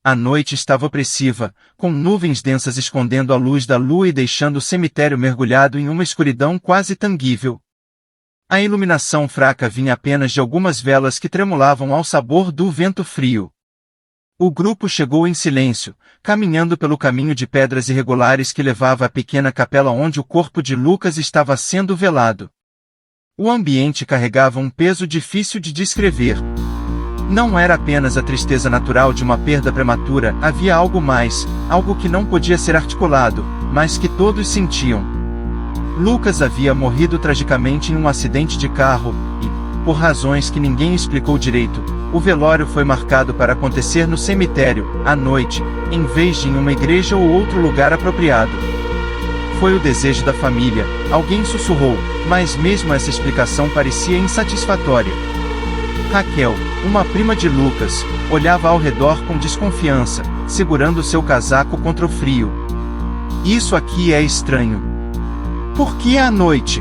A noite estava opressiva, com nuvens densas escondendo a luz da lua e deixando o cemitério mergulhado em uma escuridão quase tangível. A iluminação fraca vinha apenas de algumas velas que tremulavam ao sabor do vento frio. O grupo chegou em silêncio, caminhando pelo caminho de pedras irregulares que levava à pequena capela onde o corpo de Lucas estava sendo velado. O ambiente carregava um peso difícil de descrever. Não era apenas a tristeza natural de uma perda prematura, havia algo mais, algo que não podia ser articulado, mas que todos sentiam. Lucas havia morrido tragicamente em um acidente de carro, e, por razões que ninguém explicou direito, o velório foi marcado para acontecer no cemitério, à noite, em vez de em uma igreja ou outro lugar apropriado. Foi o desejo da família, alguém sussurrou, mas mesmo essa explicação parecia insatisfatória. Raquel, uma prima de Lucas, olhava ao redor com desconfiança, segurando seu casaco contra o frio. Isso aqui é estranho. Por que à noite?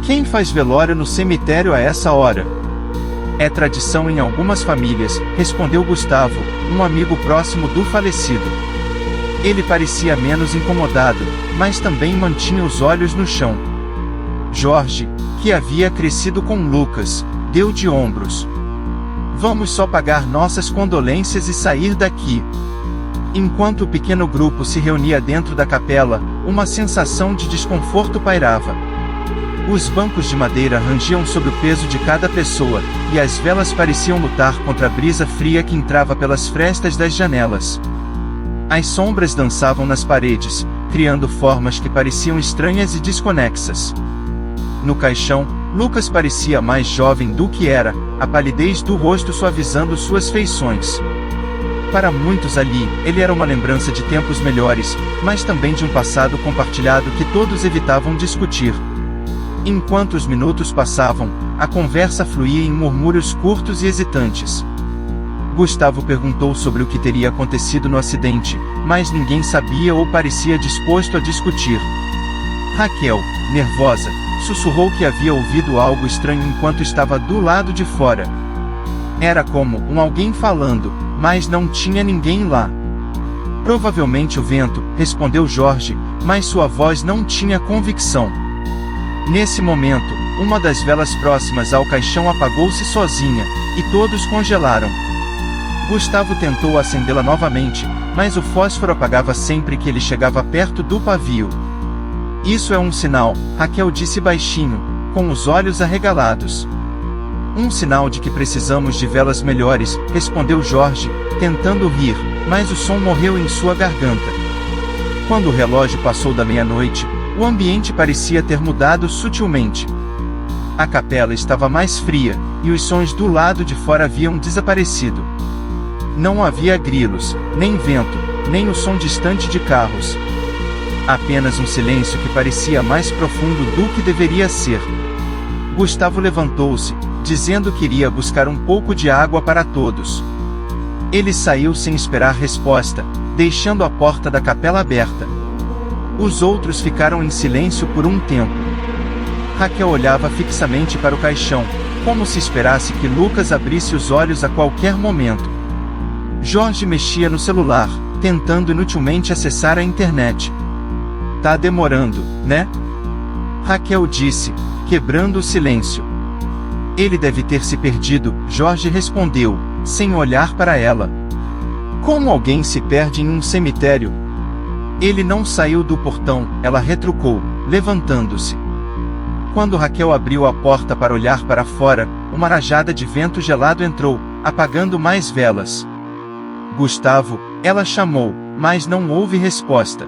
Quem faz velório no cemitério a essa hora? É tradição em algumas famílias, respondeu Gustavo, um amigo próximo do falecido. Ele parecia menos incomodado, mas também mantinha os olhos no chão. Jorge, que havia crescido com Lucas, deu de ombros. Vamos só pagar nossas condolências e sair daqui. Enquanto o pequeno grupo se reunia dentro da capela, uma sensação de desconforto pairava. Os bancos de madeira rangiam sob o peso de cada pessoa, e as velas pareciam lutar contra a brisa fria que entrava pelas frestas das janelas. As sombras dançavam nas paredes, criando formas que pareciam estranhas e desconexas. No caixão, Lucas parecia mais jovem do que era, a palidez do rosto suavizando suas feições. Para muitos ali, ele era uma lembrança de tempos melhores, mas também de um passado compartilhado que todos evitavam discutir. Enquanto os minutos passavam, a conversa fluía em murmúrios curtos e hesitantes. Gustavo perguntou sobre o que teria acontecido no acidente, mas ninguém sabia ou parecia disposto a discutir. Raquel, nervosa, sussurrou que havia ouvido algo estranho enquanto estava do lado de fora. Era como alguém falando, mas não tinha ninguém lá. Provavelmente o vento, respondeu Jorge, mas sua voz não tinha convicção. Nesse momento, uma das velas próximas ao caixão apagou-se sozinha, e todos congelaram. Gustavo tentou acendê-la novamente, mas o fósforo apagava sempre que ele chegava perto do pavio. Isso é um sinal, Raquel disse baixinho, com os olhos arregalados. Um sinal de que precisamos de velas melhores, respondeu Jorge, tentando rir, mas o som morreu em sua garganta. Quando o relógio passou da meia-noite, o ambiente parecia ter mudado sutilmente. A capela estava mais fria, e os sons do lado de fora haviam desaparecido. Não havia grilos, nem vento, nem o som distante de carros. Apenas um silêncio que parecia mais profundo do que deveria ser. Gustavo levantou-se, dizendo que iria buscar um pouco de água para todos. Ele saiu sem esperar resposta, deixando a porta da capela aberta. Os outros ficaram em silêncio por um tempo. Raquel olhava fixamente para o caixão, como se esperasse que Lucas abrisse os olhos a qualquer momento. Jorge mexia no celular, tentando inutilmente acessar a internet. Tá demorando, né? Raquel disse, quebrando o silêncio. Ele deve ter se perdido, Jorge respondeu, sem olhar para ela. Como alguém se perde em um cemitério? Ele não saiu do portão, ela retrucou, levantando-se. Quando Raquel abriu a porta para olhar para fora, uma rajada de vento gelado entrou, apagando mais velas. Gustavo, ela chamou, mas não houve resposta.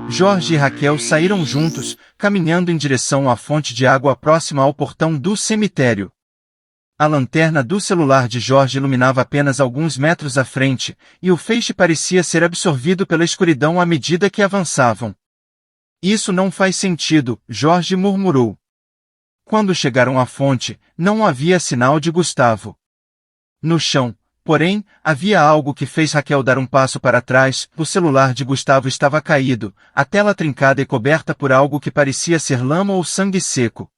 Jorge e Raquel saíram juntos, caminhando em direção à fonte de água próxima ao portão do cemitério. A lanterna do celular de Jorge iluminava apenas alguns metros à frente, e o feixe parecia ser absorvido pela escuridão à medida que avançavam. Isso não faz sentido, Jorge murmurou. Quando chegaram à fonte, não havia sinal de Gustavo. No chão, porém, havia algo que fez Raquel dar um passo para trás. O celular de Gustavo estava caído, a tela trincada e coberta por algo que parecia ser lama ou sangue seco.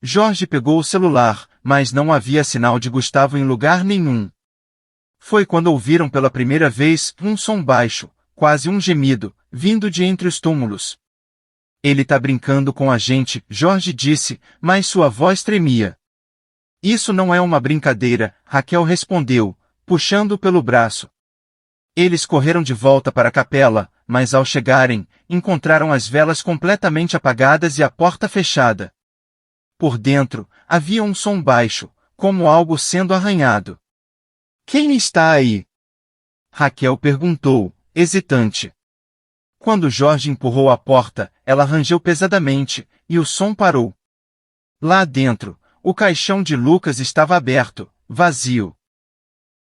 Jorge pegou o celular, mas não havia sinal de Gustavo em lugar nenhum. foi quando ouviram pela primeira vez um som baixo, quase um gemido, vindo de entre os túmulos. Ele tá brincando com a gente, Jorge disse, mas sua voz tremia. Isso não é uma brincadeira, Raquel respondeu, puxando-o pelo braço. Eles correram de volta para a capela, mas ao chegarem, encontraram as velas completamente apagadas e a porta fechada. Por dentro, havia um som baixo, como algo sendo arranhado. Quem está aí? Raquel perguntou, hesitante. Quando Jorge empurrou a porta, ela rangeu pesadamente, e o som parou. Lá dentro, o caixão de Lucas estava aberto, vazio.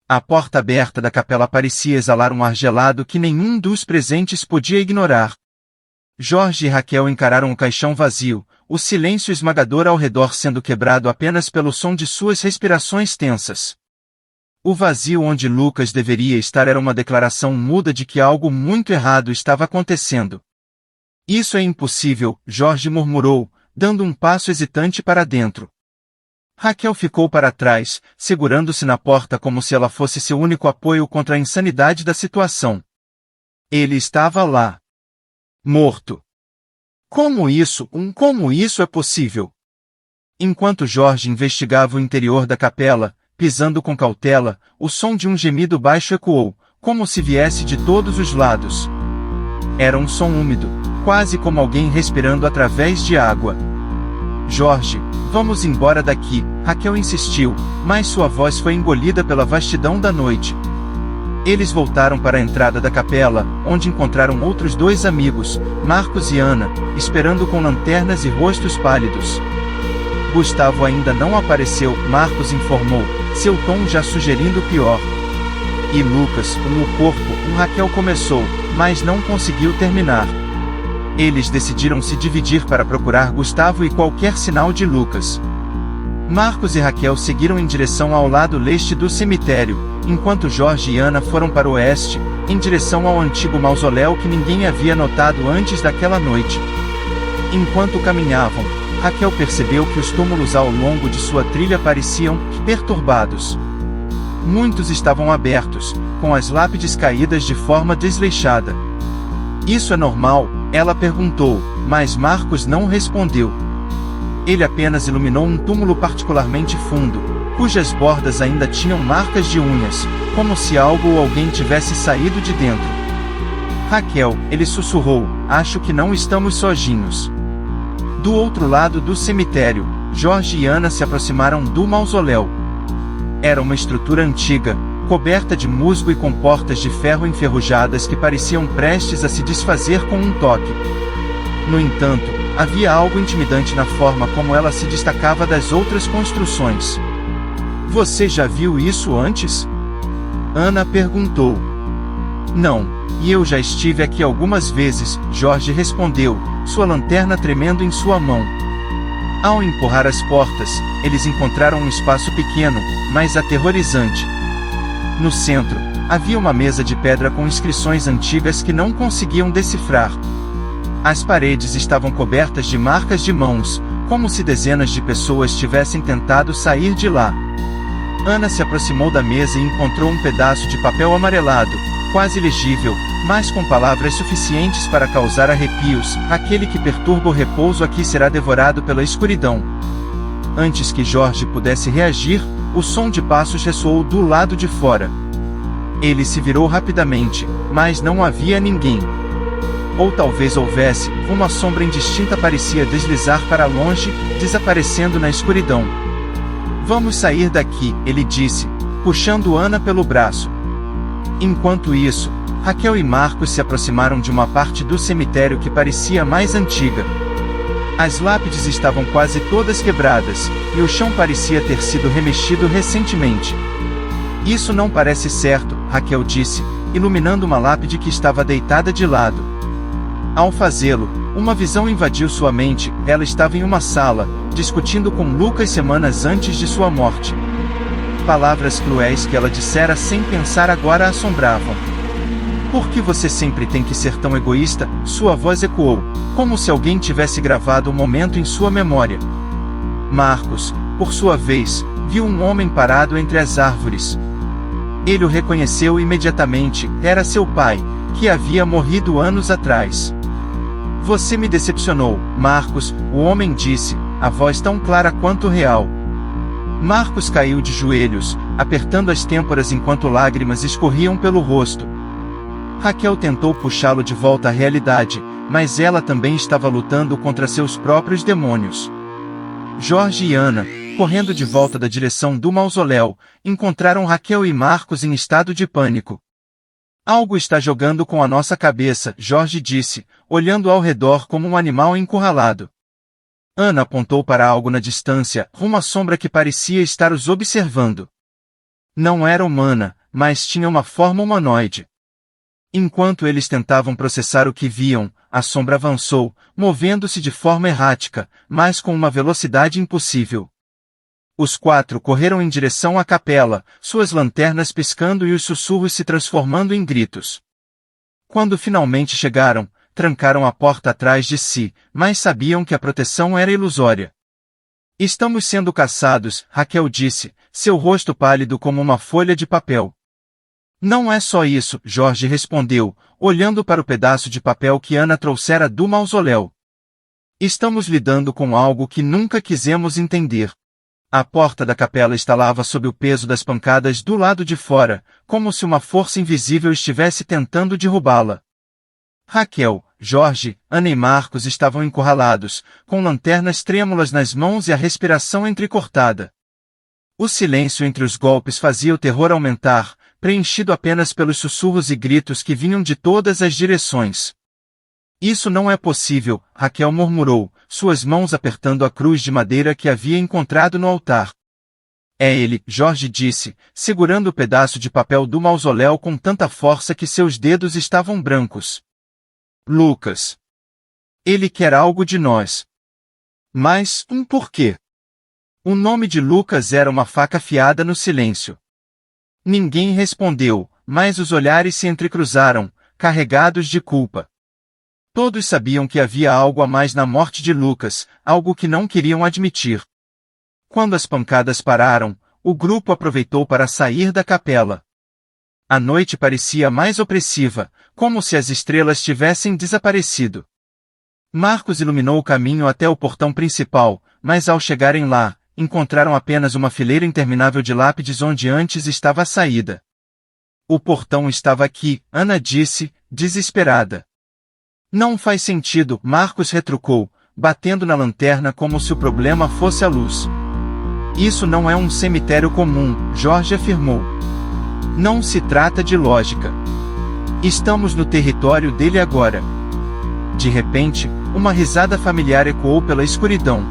A porta aberta da capela parecia exalar um ar gelado que nenhum dos presentes podia ignorar. Jorge e Raquel encararam o caixão vazio, o silêncio esmagador ao redor sendo quebrado apenas pelo som de suas respirações tensas. O vazio onde Lucas deveria estar era uma declaração muda de que algo muito errado estava acontecendo. Isso é impossível, Jorge murmurou, dando um passo hesitante para dentro. Raquel ficou para trás, segurando-se na porta como se ela fosse seu único apoio contra a insanidade da situação. Ele estava lá. Morto. Como isso é possível? Enquanto Jorge investigava o interior da capela, pisando com cautela, o som de um gemido baixo ecoou, como se viesse de todos os lados. Era um som úmido, quase como alguém respirando através de água. Jorge, vamos embora daqui, Raquel insistiu, mas sua voz foi engolida pela vastidão da noite. Eles voltaram para a entrada da capela, onde encontraram outros dois amigos, Marcos e Ana, esperando com lanternas e rostos pálidos. Gustavo ainda não apareceu, Marcos informou, seu tom já sugerindo o pior. E Lucas, no corpo, Raquel começou, mas não conseguiu terminar. Eles decidiram se dividir para procurar Gustavo e qualquer sinal de Lucas. Marcos e Raquel seguiram em direção ao lado leste do cemitério, enquanto Jorge e Ana foram para o oeste, em direção ao antigo mausoléu que ninguém havia notado antes daquela noite. Enquanto caminhavam, Raquel percebeu que os túmulos ao longo de sua trilha pareciam perturbados. Muitos estavam abertos, com as lápides caídas de forma desleixada. Isso é normal? Ela perguntou, mas Marcos não respondeu. Ele apenas iluminou um túmulo particularmente fundo, cujas bordas ainda tinham marcas de unhas, como se algo ou alguém tivesse saído de dentro. Raquel, ele sussurrou, acho que não estamos sozinhos. Do outro lado do cemitério, Jorge e Ana se aproximaram do mausoléu. Era uma estrutura antiga, coberta de musgo e com portas de ferro enferrujadas que pareciam prestes a se desfazer com um toque. No entanto, havia algo intimidante na forma como ela se destacava das outras construções. Você já viu isso antes? Ana perguntou. Não, e eu já estive aqui algumas vezes, Jorge respondeu, sua lanterna tremendo em sua mão. Ao empurrar as portas, eles encontraram um espaço pequeno, mas aterrorizante. No centro, havia uma mesa de pedra com inscrições antigas que não conseguiam decifrar. As paredes estavam cobertas de marcas de mãos, como se dezenas de pessoas tivessem tentado sair de lá. Ana se aproximou da mesa e encontrou um pedaço de papel amarelado, quase legível, mas com palavras suficientes para causar arrepios. Aquele que perturba o repouso aqui será devorado pela escuridão. Antes que Jorge pudesse reagir, o som de passos ressoou do lado de fora. Ele se virou rapidamente, mas não havia ninguém. Ou talvez houvesse, uma sombra indistinta parecia deslizar para longe, desaparecendo na escuridão. Vamos sair daqui, ele disse, puxando Ana pelo braço. Enquanto isso, Raquel e Marcos se aproximaram de uma parte do cemitério que parecia mais antiga. As lápides estavam quase todas quebradas, e o chão parecia ter sido remexido recentemente. Isso não parece certo, Raquel disse, iluminando uma lápide que estava deitada de lado. Ao fazê-lo, uma visão invadiu sua mente. Ela estava em uma sala, discutindo com Lucas semanas antes de sua morte. Palavras cruéis que ela dissera sem pensar agora a assombravam. Por que você sempre tem que ser tão egoísta? Sua voz ecoou, como se alguém tivesse gravado o momento em sua memória. Marcos, por sua vez, viu um homem parado entre as árvores. Ele o reconheceu imediatamente, era seu pai, que havia morrido anos atrás. Você me decepcionou, Marcos, o homem disse, a voz tão clara quanto real. Marcos caiu de joelhos, apertando as têmporas enquanto lágrimas escorriam pelo rosto. Raquel tentou puxá-lo de volta à realidade, mas ela também estava lutando contra seus próprios demônios. Jorge e Ana, correndo de volta da direção do mausoléu, encontraram Raquel e Marcos em estado de pânico. Algo está jogando com a nossa cabeça, Jorge disse, olhando ao redor como um animal encurralado. Ana apontou para algo na distância, uma sombra que parecia estar os observando. Não era humana, mas tinha uma forma humanoide. Enquanto eles tentavam processar o que viam, a sombra avançou, movendo-se de forma errática, mas com uma velocidade impossível. Os quatro correram em direção à capela, suas lanternas piscando e os sussurros se transformando em gritos. Quando finalmente chegaram, trancaram a porta atrás de si, mas sabiam que a proteção era ilusória. Estamos sendo caçados, Raquel disse, seu rosto pálido como uma folha de papel. Não é só isso, Jorge respondeu, olhando para o pedaço de papel que Ana trouxera do mausoléu. Estamos lidando com algo que nunca quisemos entender. A porta da capela estalava sob o peso das pancadas do lado de fora, como se uma força invisível estivesse tentando derrubá-la. Raquel, Jorge, Ana e Marcos estavam encurralados, com lanternas trêmulas nas mãos e a respiração entrecortada. O silêncio entre os golpes fazia o terror aumentar, preenchido apenas pelos sussurros e gritos que vinham de todas as direções. Isso não é possível, Raquel murmurou, suas mãos apertando a cruz de madeira que havia encontrado no altar. É ele, Jorge disse, segurando o pedaço de papel do mausoléu com tanta força que seus dedos estavam brancos. Lucas. Ele quer algo de nós. Mas, por quê? O nome de Lucas era uma faca afiada no silêncio. Ninguém respondeu, mas os olhares se entrecruzaram, carregados de culpa. Todos sabiam que havia algo a mais na morte de Lucas, algo que não queriam admitir. Quando as pancadas pararam, o grupo aproveitou para sair da capela. A noite parecia mais opressiva, como se as estrelas tivessem desaparecido. Marcos iluminou o caminho até o portão principal, mas ao chegarem lá, encontraram apenas uma fileira interminável de lápides onde antes estava a saída. O portão estava aqui, Ana disse, desesperada. Não faz sentido, Marcos retrucou, batendo na lanterna como se o problema fosse a luz. Isso não é um cemitério comum, Jorge afirmou. Não se trata de lógica. Estamos no território dele agora. De repente, uma risada familiar ecoou pela escuridão.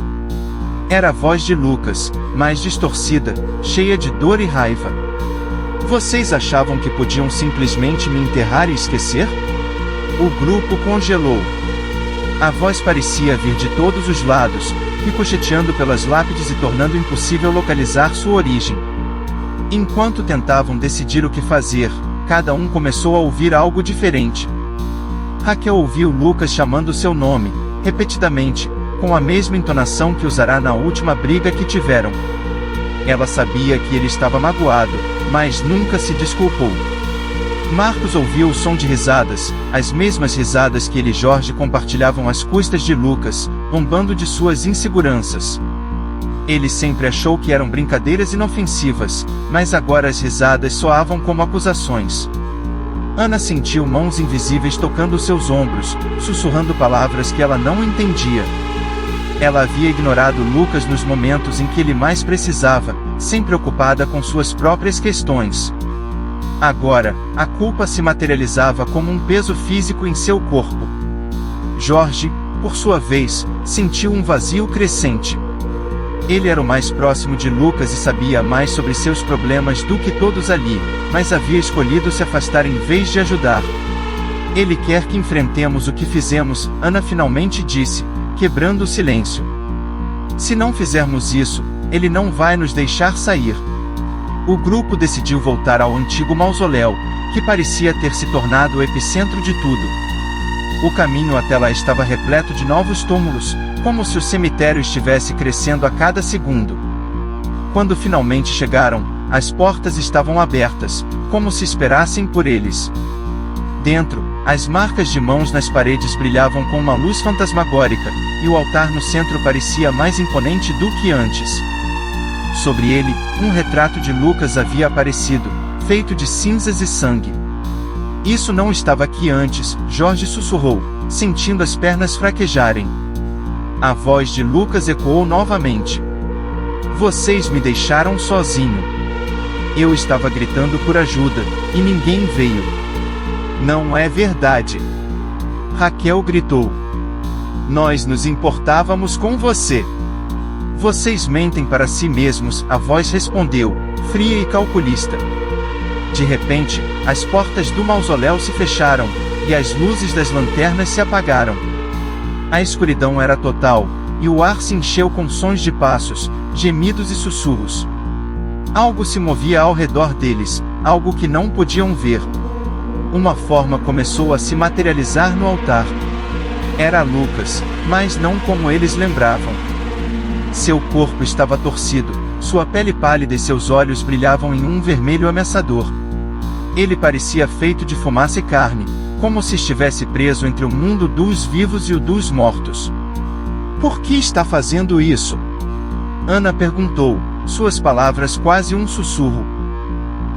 Era a voz de Lucas, mais distorcida, cheia de dor e raiva. Vocês achavam que podiam simplesmente me enterrar e esquecer? O grupo congelou. A voz parecia vir de todos os lados, ricocheteando pelas lápides e tornando impossível localizar sua origem. Enquanto tentavam decidir o que fazer, cada um começou a ouvir algo diferente. Raquel ouviu Lucas chamando seu nome, repetidamente, com a mesma entonação que usará na última briga que tiveram. Ela sabia que ele estava magoado, mas nunca se desculpou. Marcos ouviu o som de risadas, as mesmas risadas que ele e Jorge compartilhavam às custas de Lucas, zombando de suas inseguranças. Ele sempre achou que eram brincadeiras inofensivas, mas agora as risadas soavam como acusações. Ana sentiu mãos invisíveis tocando seus ombros, sussurrando palavras que ela não entendia. Ela havia ignorado Lucas nos momentos em que ele mais precisava, sempre ocupada com suas próprias questões. Agora, a culpa se materializava como um peso físico em seu corpo. Jorge, por sua vez, sentiu um vazio crescente. Ele era o mais próximo de Lucas e sabia mais sobre seus problemas do que todos ali, mas havia escolhido se afastar em vez de ajudar. Ele quer que enfrentemos o que fizemos, Ana finalmente disse, quebrando o silêncio. Se não fizermos isso, ele não vai nos deixar sair. O grupo decidiu voltar ao antigo mausoléu, que parecia ter se tornado o epicentro de tudo. O caminho até lá estava repleto de novos túmulos, como se o cemitério estivesse crescendo a cada segundo. Quando finalmente chegaram, as portas estavam abertas, como se esperassem por eles. Dentro, as marcas de mãos nas paredes brilhavam com uma luz fantasmagórica, e o altar no centro parecia mais imponente do que antes. Sobre ele, um retrato de Lucas havia aparecido, feito de cinzas e sangue. Isso não estava aqui antes, Jorge sussurrou, sentindo as pernas fraquejarem. A voz de Lucas ecoou novamente. Vocês me deixaram sozinho. Eu estava gritando por ajuda, e ninguém veio. Não é verdade. Raquel gritou. Nós nos importávamos com você. Vocês mentem para si mesmos, a voz respondeu, fria e calculista. De repente, as portas do mausoléu se fecharam, e as luzes das lanternas se apagaram. A escuridão era total, e o ar se encheu com sons de passos, gemidos e sussurros. Algo se movia ao redor deles, algo que não podiam ver. Uma forma começou a se materializar no altar. Era Lucas, mas não como eles lembravam. Seu corpo estava torcido, sua pele pálida e seus olhos brilhavam em um vermelho ameaçador. Ele parecia feito de fumaça e carne, como se estivesse preso entre o mundo dos vivos e o dos mortos. Por que está fazendo isso? Ana perguntou, suas palavras quase um sussurro.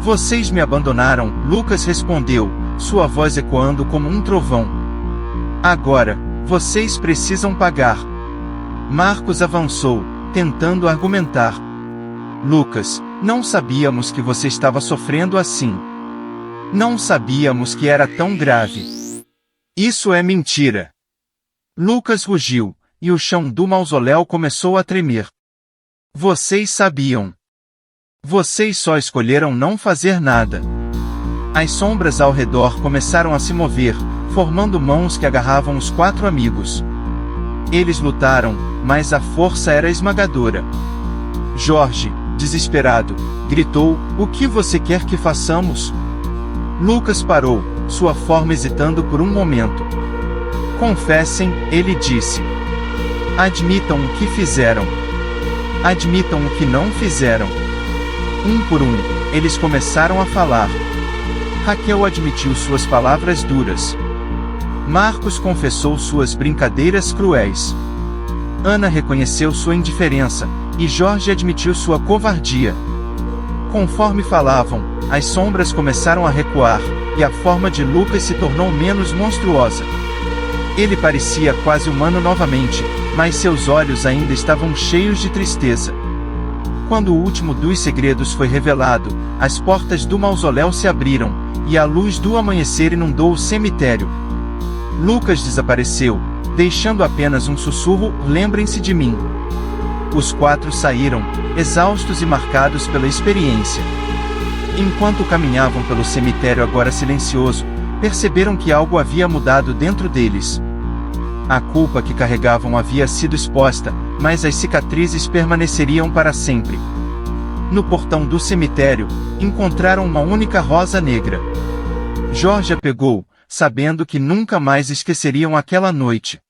Vocês me abandonaram, Lucas respondeu, sua voz ecoando como um trovão. Agora, vocês precisam pagar. Marcos avançou, tentando argumentar. Lucas, não sabíamos que você estava sofrendo assim. Não sabíamos que era tão grave. Isso é mentira. Lucas rugiu, e o chão do mausoléu começou a tremer. Vocês sabiam. Vocês só escolheram não fazer nada. As sombras ao redor começaram a se mover, formando mãos que agarravam os 4 amigos. Eles lutaram, mas a força era esmagadora. Jorge, desesperado, gritou, o que você quer que façamos? Lucas parou, sua forma hesitando por um momento. Confessem, ele disse. Admitam o que fizeram. Admitam o que não fizeram. Um por um, eles começaram a falar. Raquel admitiu suas palavras duras. Marcos confessou suas brincadeiras cruéis. Ana reconheceu sua indiferença, e Jorge admitiu sua covardia. Conforme falavam, as sombras começaram a recuar, e a forma de Lucas se tornou menos monstruosa. Ele parecia quase humano novamente, mas seus olhos ainda estavam cheios de tristeza. Quando o último dos segredos foi revelado, as portas do mausoléu se abriram, e a luz do amanhecer inundou o cemitério. Lucas desapareceu, deixando apenas um sussurro, lembrem-se de mim. Os 4 saíram, exaustos e marcados pela experiência. Enquanto caminhavam pelo cemitério agora silencioso, perceberam que algo havia mudado dentro deles. A culpa que carregavam havia sido exposta, mas as cicatrizes permaneceriam para sempre. No portão do cemitério, encontraram uma única rosa negra. Jorge a pegou, sabendo que nunca mais esqueceriam aquela noite.